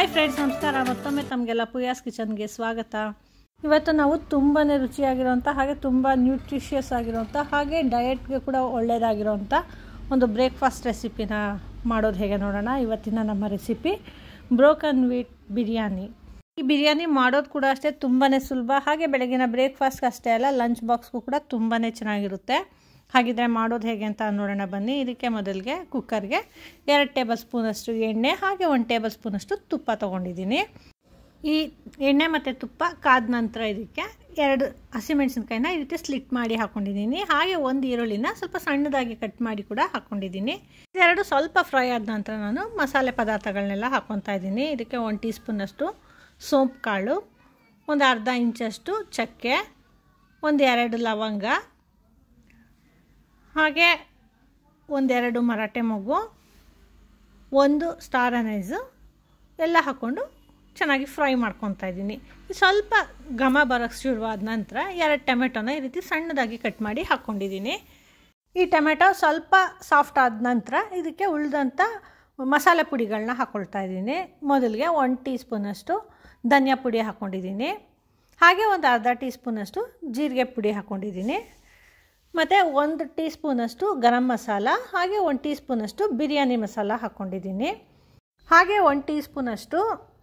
Hi friends, ನಮಸ್ಕಾರ. ಮತ್ತೊಮ್ಮೆ ತಮಗೆಲ್ಲ ಪೂಯಾಸ್ ಕಿಚನ್ಗೆ ಸ್ವಾಗತ. ಇವತ್ತು ನಾವು ತುಂಬಾ ರುಚಿಯಾಗಿರೋಂಥ ಹಾಗೆ ತುಂಬ ನ್ಯೂಟ್ರಿಷಿಯಸ್ ಆಗಿರೋಂಥ ಹಾಗೆ ಡಯಟ್ಗೆ ಕೂಡ ಒಳ್ಳೆಯದಾಗಿರೋಂಥ ಒಂದು ಬ್ರೇಕ್ಫಾಸ್ಟ್ ರೆಸಿಪಿನ ಮಾಡೋದು ಹೇಗೆ ನೋಡೋಣ. ಇವತ್ತಿನ ನಮ್ಮ ರೆಸಿಪಿ ಬ್ರೋಕನ್ ವೀಟ್ ಬಿರಿಯಾನಿ. ಈ ಬಿರಿಯಾನಿ ಮಾಡೋದು ಕೂಡ ಅಷ್ಟೇ ತುಂಬಾ ಸುಲಭ, ಹಾಗೆ ಬೆಳಗಿನ ಬ್ರೇಕ್ಫಾಸ್ಟ್ಗೆ ಅಷ್ಟೇ ಅಲ್ಲ, ಲಂಚ್ ಬಾಕ್ಸ್ಗೂ ಕೂಡ ತುಂಬಾ ಚೆನ್ನಾಗಿರುತ್ತೆ. ಹಾಗಿದ್ರೆ ಮಾಡೋದು ಹೇಗೆ ಅಂತ ನೋಡೋಣ ಬನ್ನಿ. ಇದಕ್ಕೆ ಮೊದಲಿಗೆ ಕುಕ್ಕರ್ಗೆ 2 ಟೇಬಲ್ ಸ್ಪೂನಷ್ಟು ಎಣ್ಣೆ ಹಾಗೆ 1 ಟೇಬಲ್ ಸ್ಪೂನಷ್ಟು ತುಪ್ಪ ತೊಗೊಂಡಿದ್ದೀನಿ. ಈ ಎಣ್ಣೆ ಮತ್ತು ತುಪ್ಪ ಕಾದ ನಂತರ ಇದಕ್ಕೆ 2 ಹಸಿಮೆಣಸಿನ್ಕಾಯಿನ ಈ ರೀತಿ ಸ್ಲಿಟ್ ಮಾಡಿ ಹಾಕ್ಕೊಂಡಿದ್ದೀನಿ. ಹಾಗೆ 1 ಈರುಳ್ಳಿನ ಸ್ವಲ್ಪ ಸಣ್ಣದಾಗಿ ಕಟ್ ಮಾಡಿ ಕೂಡ ಹಾಕ್ಕೊಂಡಿದ್ದೀನಿ. ಇದೆರಡು ಸ್ವಲ್ಪ ಫ್ರೈ ಆದ ನಂತರ ನಾನು ಮಸಾಲೆ ಪದಾರ್ಥಗಳನ್ನೆಲ್ಲ ಹಾಕ್ಕೊತಾ ಇದ್ದೀನಿ. ಇದಕ್ಕೆ 1 ಟೀ ಸ್ಪೂನಷ್ಟು ಸೋಂಪು ಕಾಳು, ಒಂದು ಅರ್ಧ ಇಂಚಷ್ಟು ಚಕ್ಕೆ, 1-2 ಲವಂಗ, ಹಾಗೆ 1-2 ಮರಾಠೆ ಮೊಗ್ಗು, 1 ಸ್ಟಾರ್ ಅನೈಸು ಎಲ್ಲ ಹಾಕ್ಕೊಂಡು ಚೆನ್ನಾಗಿ ಫ್ರೈ ಮಾಡ್ಕೊತಾ ಇದ್ದೀನಿ. ಸ್ವಲ್ಪ ಘಮ ಬರೋಕ್ಕೆ ಶುರುವಾದ ನಂತರ 2 ಟೊಮೆಟೊನ ಈ ರೀತಿ ಸಣ್ಣದಾಗಿ ಕಟ್ ಮಾಡಿ ಹಾಕ್ಕೊಂಡಿದ್ದೀನಿ. ಈ ಟೊಮೆಟೊ ಸ್ವಲ್ಪ ಸಾಫ್ಟ್ ಆದ ನಂತರ ಇದಕ್ಕೆ ಉಳಿದಂಥ ಮಸಾಲೆ ಪುಡಿಗಳನ್ನ ಹಾಕ್ಕೊಳ್ತಾ ಇದ್ದೀನಿ. ಮೊದಲಿಗೆ 1 ಟೀ ಸ್ಪೂನಷ್ಟು ಧನಿಯಾ ಪುಡಿ ಹಾಕ್ಕೊಂಡಿದ್ದೀನಿ, ಹಾಗೆ ಒಂದು ಅರ್ಧ ಟೀ ಸ್ಪೂನಷ್ಟು ಜೀರಿಗೆ ಪುಡಿ ಹಾಕ್ಕೊಂಡಿದ್ದೀನಿ, ಮತ್ತು 1 ಟೀ ಸ್ಪೂನಷ್ಟು ಗರಂ ಮಸಾಲ, ಹಾಗೆ 1 ಟೀ ಸ್ಪೂನಷ್ಟು ಬಿರಿಯಾನಿ ಮಸಾಲ ಹಾಕ್ಕೊಂಡಿದ್ದೀನಿ, ಹಾಗೆ 1 ಟೀ ಸ್ಪೂನಷ್ಟು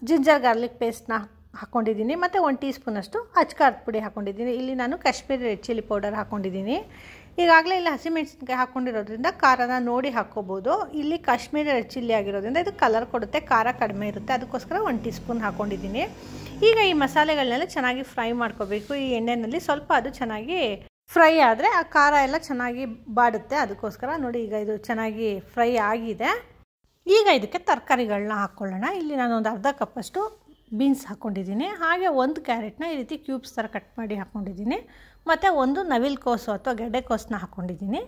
ಜಿಂಜರ್ ಗಾರ್ಲಿಕ್ ಪೇಸ್ಟ್ನ ಹಾಕ್ಕೊಂಡಿದ್ದೀನಿ, ಮತ್ತು 1 ಟೀ ಸ್ಪೂನಷ್ಟು ಅಚ್ಕಾರದ ಪುಡಿ ಹಾಕ್ಕೊಂಡಿದ್ದೀನಿ. ಇಲ್ಲಿ ನಾನು ಕಾಶ್ಮೀರಿ ರೆಡ್ ಚಿಲ್ಲಿ ಪೌಡರ್ ಹಾಕ್ಕೊಂಡಿದ್ದೀನಿ. ಈಗಾಗಲೇ ಇಲ್ಲಿ ಹಸಿಮೆಣಸಿನ್ಕಾಯಿ ಹಾಕ್ಕೊಂಡಿರೋದ್ರಿಂದ ಖಾರನ ನೋಡಿ ಹಾಕ್ಕೋಬೋದು. ಇಲ್ಲಿ ಕಾಶ್ಮೀರಿ ರೆಡ್ ಚಿಲ್ಲಿ ಆಗಿರೋದ್ರಿಂದ ಇದು ಕಲರ್ ಕೊಡುತ್ತೆ, ಖಾರ ಕಡಿಮೆ ಇರುತ್ತೆ, ಅದಕ್ಕೋಸ್ಕರ 1 ಟೀ ಸ್ಪೂನ್ ಹಾಕ್ಕೊಂಡಿದ್ದೀನಿ. ಈಗ ಈ ಮಸಾಲೆಗಳನ್ನೆಲ್ಲ ಚೆನ್ನಾಗಿ ಫ್ರೈ ಮಾಡ್ಕೋಬೇಕು. ಈ ಎಣ್ಣೆಯಲ್ಲಿ ಸ್ವಲ್ಪ ಅದು ಚೆನ್ನಾಗಿ ಫ್ರೈ ಆದರೆ ಆ ಖಾರ ಎಲ್ಲ ಚೆನ್ನಾಗಿ ಬಾಡುತ್ತೆ, ಅದಕ್ಕೋಸ್ಕರ ನೋಡಿ ಈಗ ಇದು ಚೆನ್ನಾಗಿ ಫ್ರೈ ಆಗಿದೆ. ಈಗ ಇದಕ್ಕೆ ತರಕಾರಿಗಳನ್ನ ಹಾಕ್ಕೊಳ್ಳೋಣ. ಇಲ್ಲಿ ನಾನು ಒಂದು ಅರ್ಧ ಕಪ್ಪಷ್ಟು ಬೀನ್ಸ್ ಹಾಕ್ಕೊಂಡಿದ್ದೀನಿ, ಹಾಗೆ 1 ಕ್ಯಾರೆಟ್ನ ಈ ರೀತಿ ಕ್ಯೂಬ್ಸ್ ಥರ ಕಟ್ ಮಾಡಿ ಹಾಕ್ಕೊಂಡಿದ್ದೀನಿ, ಮತ್ತು 1 ನವಿಲುಕೋಸು ಅಥವಾ ಗೆಡ್ಡೆಕೋಸನ್ನ ಹಾಕ್ಕೊಂಡಿದ್ದೀನಿ,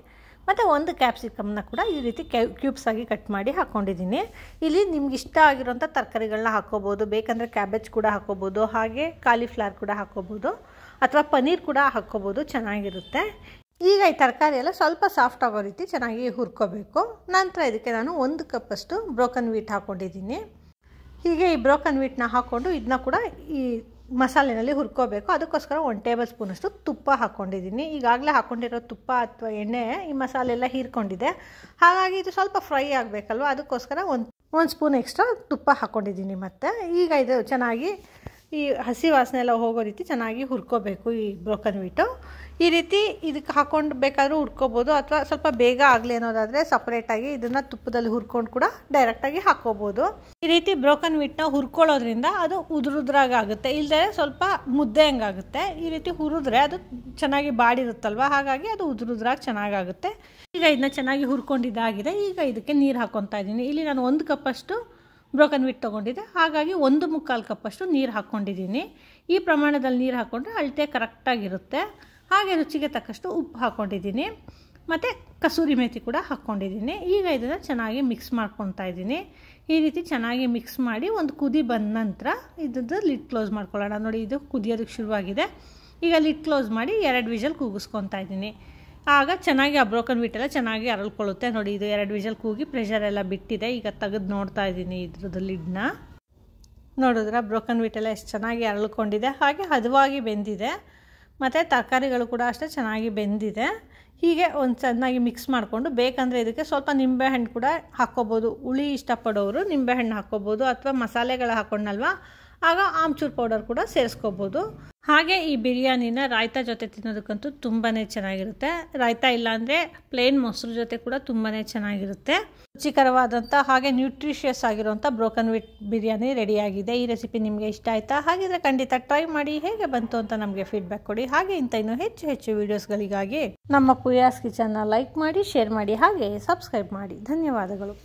ಮತ್ತು 1 ಕ್ಯಾಪ್ಸಿಕಮ್ನ ಕೂಡ ಈ ರೀತಿ ಕ್ಯೂಬ್ಸ್ ಆಗಿ ಕಟ್ ಮಾಡಿ ಹಾಕ್ಕೊಂಡಿದ್ದೀನಿ. ಇಲ್ಲಿ ನಿಮ್ಗೆ ಇಷ್ಟ ಆಗಿರೋಂಥ ತರಕಾರಿಗಳನ್ನ ಹಾಕ್ಕೋಬೋದು, ಬೇಕಂದರೆ ಕ್ಯಾಬೇಜ್ ಕೂಡ ಹಾಕ್ಕೋಬೋದು, ಹಾಗೆ ಕಾಲಿಫ್ಲವರ್ ಕೂಡ ಹಾಕ್ಕೋಬೋದು, ಅಥವಾ ಪನ್ನೀರ್ ಕೂಡ ಹಾಕ್ಕೋಬೋದು, ಚೆನ್ನಾಗಿರುತ್ತೆ. ಈಗ ಈ ತರಕಾರಿ ಎಲ್ಲ ಸ್ವಲ್ಪ ಸಾಫ್ಟ್ ಆಗೋ ರೀತಿ ಚೆನ್ನಾಗಿ ಹುರ್ಕೋಬೇಕು. ನಂತರ ಇದಕ್ಕೆ ನಾನು 1 ಕಪ್ಪಷ್ಟು ಬ್ರೋಕನ್ ವೀಟ್ ಹಾಕ್ಕೊಂಡಿದ್ದೀನಿ. ಹೀಗೆ ಈ ಬ್ರೋಕನ್ ವೀಟ್ನ ಹಾಕ್ಕೊಂಡು ಇದನ್ನ ಕೂಡ ಈ ಮಸಾಲೆನಲ್ಲಿ ಹುರ್ಕೋಬೇಕು. ಅದಕ್ಕೋಸ್ಕರ 1 ಟೇಬಲ್ ಸ್ಪೂನಷ್ಟು ತುಪ್ಪ ಹಾಕ್ಕೊಂಡಿದ್ದೀನಿ. ಈಗಾಗಲೇ ಹಾಕ್ಕೊಂಡಿರೋ ತುಪ್ಪ ಅಥವಾ ಎಣ್ಣೆ ಈ ಮಸಾಲೆ ಎಲ್ಲ ಹೀರ್ಕೊಂಡಿದೆ, ಹಾಗಾಗಿ ಇದು ಸ್ವಲ್ಪ ಫ್ರೈ ಆಗಬೇಕಲ್ವ, ಅದಕ್ಕೋಸ್ಕರ 1 ಸ್ಪೂನ್ ಎಕ್ಸ್ಟ್ರಾ ತುಪ್ಪ ಹಾಕ್ಕೊಂಡಿದ್ದೀನಿ. ಮತ್ತು ಈಗ ಇದು ಚೆನ್ನಾಗಿ ಈ ಹಸಿ ವಾಸನೆ ಎಲ್ಲ ಹೋಗೋ ರೀತಿ ಚೆನ್ನಾಗಿ ಹುರ್ಕೋಬೇಕು. ಈ ಬ್ರೋಕನ್ ವೀಟು ಈ ರೀತಿ ಇದಕ್ಕೆ ಹಾಕ್ಕೊಂಡು ಬೇಕಾದರೂ ಹುರ್ಕೋಬೋದು, ಅಥವಾ ಸ್ವಲ್ಪ ಬೇಗ ಆಗಲಿ ಅನ್ನೋದಾದರೆ ಸಪ್ರೇಟಾಗಿ ಇದನ್ನು ತುಪ್ಪದಲ್ಲಿ ಹುರ್ಕೊಂಡು ಕೂಡ ಡೈರೆಕ್ಟಾಗಿ ಹಾಕ್ಕೋಬೋದು. ಈ ರೀತಿ ಬ್ರೋಕನ್ ವೀಟ್ನ ಹುರ್ಕೊಳ್ಳೋದ್ರಿಂದ ಅದು ಉದುರುದ್ರಾಗುತ್ತೆ, ಇಲ್ಲದೆ ಸ್ವಲ್ಪ ಮುದ್ದೆ ಹಂಗಾಗುತ್ತೆ. ಈ ರೀತಿ ಹುರಿದ್ರೆ ಅದು ಚೆನ್ನಾಗಿ ಬಾಡಿರುತ್ತಲ್ವ, ಹಾಗಾಗಿ ಅದು ಉದುರುದ್ರಾಗಿ ಚೆನ್ನಾಗಾಗುತ್ತೆ. ಈಗ ಇದನ್ನ ಚೆನ್ನಾಗಿ ಹುರ್ಕೊಂಡಿದ್ದಾಗಿದೆ. ಈಗ ಇದಕ್ಕೆ ನೀರು ಹಾಕ್ಕೊತಾ ಇದ್ದೀನಿ. ಇಲ್ಲಿ ನಾನು 1 ಕಪ್ಪಷ್ಟು ಬ್ರೋಕನ್ ವೀಟ್ ತೊಗೊಂಡಿದ್ದೆ, ಹಾಗಾಗಿ 1/4 ಕಪ್ಪಷ್ಟು ನೀರು ಹಾಕ್ಕೊಂಡಿದ್ದೀನಿ. ಈ ಪ್ರಮಾಣದಲ್ಲಿ ನೀರು ಹಾಕ್ಕೊಂಡ್ರೆ ಅಳತೆ ಕರೆಕ್ಟಾಗಿರುತ್ತೆ. ಹಾಗೆ ರುಚಿಗೆ ತಕ್ಕಷ್ಟು ಉಪ್ಪು ಹಾಕ್ಕೊಂಡಿದ್ದೀನಿ, ಮತ್ತು ಕಸೂರಿ ಮೇಥಿ ಕೂಡ ಹಾಕ್ಕೊಂಡಿದ್ದೀನಿ. ಈಗ ಇದನ್ನು ಚೆನ್ನಾಗಿ ಮಿಕ್ಸ್ ಮಾಡ್ಕೊತಾ ಇದ್ದೀನಿ. ಈ ರೀತಿ ಚೆನ್ನಾಗಿ ಮಿಕ್ಸ್ ಮಾಡಿ ಒಂದು ಕುದಿ ಬಂದ ನಂತರ ಇದ್ರದ್ದು ಲಿಡ್ ಕ್ಲೋಸ್ ಮಾಡ್ಕೊಳ್ಳೋಣ. ನೋಡಿ, ಇದು ಕುದಿಯೋದಕ್ಕೆ ಶುರುವಾಗಿದೆ. ಈಗ ಲಿಡ್ ಕ್ಲೋಸ್ ಮಾಡಿ 2 ವಿಷಲ್ ಕೂಗಿಸ್ಕೊತಾ ಇದ್ದೀನಿ. ಆಗ ಚೆನ್ನಾಗಿ ಆ ಬ್ರೋಕನ್ ವೀಟೆಲ್ಲ ಚೆನ್ನಾಗಿ ಅರಳ್ಕೊಳ್ಳುತ್ತೆ. ನೋಡಿ, ಇದು 2 ವಿಷಲ್ ಕೂಗಿ ಪ್ರೆಷರ್ ಎಲ್ಲ ಬಿಟ್ಟಿದೆ. ಈಗ ತೆಗೆದು ನೋಡ್ತಾ ಇದ್ದೀನಿ ಇದ್ರದ್ದು ಲಿಡ್ನ. ನೋಡಿದ್ರೆ ಬ್ರೋಕನ್ ವೀಟೆಲ್ಲ ಎಷ್ಟು ಚೆನ್ನಾಗಿ ಅರಳ್ಕೊಂಡಿದೆ, ಹಾಗೆ ಹದವಾಗಿ ಬೆಂದಿದೆ, ಮತ್ತು ತರಕಾರಿಗಳು ಕೂಡ ಅಷ್ಟೇ ಚೆನ್ನಾಗಿ ಬೆಂದಿದೆ. ಹೀಗೆ ಒಂದು ಚೆನ್ನಾಗಿ ಮಿಕ್ಸ್ ಮಾಡಿಕೊಂಡು ಬೇಕಂದರೆ ಇದಕ್ಕೆ ಸ್ವಲ್ಪ ನಿಂಬೆಹಣ್ಣು ಕೂಡ ಹಾಕ್ಕೋಬೋದು. ಹುಳಿ ಇಷ್ಟಪಡೋರು ನಿಂಬೆಹಣ್ಣು ಹಾಕ್ಕೋಬೋದು, ಅಥವಾ ಮಸಾಲೆಗಳು ಹಾಕ್ಕೊಂಡಲ್ವ ಆಗ ಆಮ್ಚೂರ್ ಪೌಡರ್ ಕೂಡ ಸೇರಿಸ್ಕೋಬೋದು. ಹಾಗೆ ಈ ಬಿರಿಯಾನಿನ ರಾಯ್ತಾ ಜೊತೆ ತಿನ್ನೋದಕ್ಕಂತೂ ತುಂಬಾ ಚೆನ್ನಾಗಿರುತ್ತೆ. ರಾಯ್ತಾ ಇಲ್ಲಾಂದರೆ ಪ್ಲೇನ್ ಮೊಸರು ಜೊತೆ ಕೂಡ ತುಂಬಾ ಚೆನ್ನಾಗಿರುತ್ತೆ. ರುಚಿಕರವಾದಂಥ ಹಾಗೆ ನ್ಯೂಟ್ರಿಷಿಯಸ್ ಆಗಿರುವಂಥ ಬ್ರೋಕನ್ ವೀಟ್ ಬಿರಿಯಾನಿ ರೆಡಿಯಾಗಿದೆ. ಈ ರೆಸಿಪಿ ನಿಮಗೆ ಇಷ್ಟ ಆಯಿತಾ? ಹಾಗಿದ್ರೆ ಖಂಡಿತ ಟ್ರೈ ಮಾಡಿ, ಹೇಗೆ ಬಂತು ಅಂತ ನಮಗೆ ಫೀಡ್ಬ್ಯಾಕ್ ಕೊಡಿ. ಹಾಗೆ ಇಂಥ ಇನ್ನೂ ಹೆಚ್ಚು ವೀಡಿಯೋಸ್ಗಳಿಗಾಗಿ ನಮ್ಮ ಪೂಯಾಸ್ ಕಿಚನ್ನ ಲೈಕ್ ಮಾಡಿ, ಶೇರ್ ಮಾಡಿ, ಹಾಗೆ ಸಬ್ಸ್ಕ್ರೈಬ್ ಮಾಡಿ. ಧನ್ಯವಾದಗಳು.